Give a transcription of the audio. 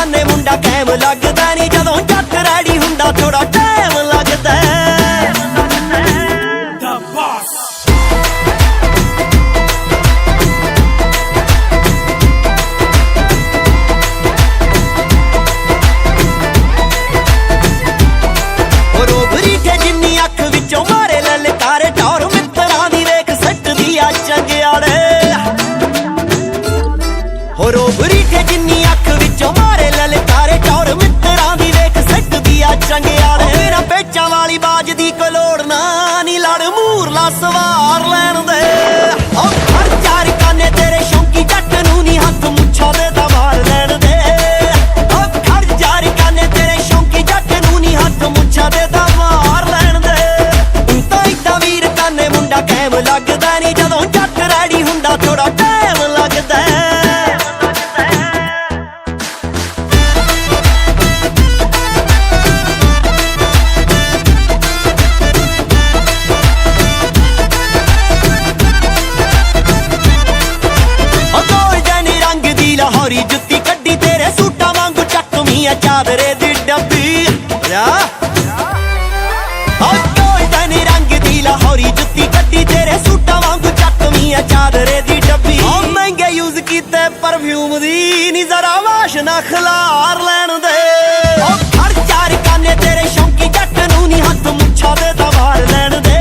काने मुंडा कैम लगदा नी जदों जट रैडी हुंदा थोड़ा टाइम लगदा रोबरी के जिन्नी अख विचों मारे ललकारे टौर मित्रां दी वेख सटदी आ चंगियाड़े हो रोबरी के जिन्नी अख विचों मारे ललकारे टौर मित्रां दी वेख सटदी आ चंगियाड़े मेरा पेचां वाली बाज दी कोई लोड़ ना नी लड़ मूरला सवार लैण दे ओ हर चार काने तेरे शौकी जट नूं नी हत्थ मुच्छां दे दा मार लैण दे ओ हर चार काने तेरे शौकी जट नूं नी हत्थ मुच्छां दे दा मार लैण दे तां इत्ता वीर काने मुंडा कैम लगदा नी जदों जट रैडी हुंदा थोड़ा टाइम लगदा लाहौरी जुत्ती कड्डी तेरे सूटा वांगू चकमी आ चादरे दी डब्बी गोल्डन रंग दी लाहौरी जुत्ती कड्डी तेरे सूटा वांगू चकमी आ चादरे दी डब्बी महंगे यूज कीते परफ्यूम दी नी जरा वाशना खलार लैण दे हर चार काने तेरे शौकी जट नूं नी हत्थ मुच्छां दे दा वार लैण दे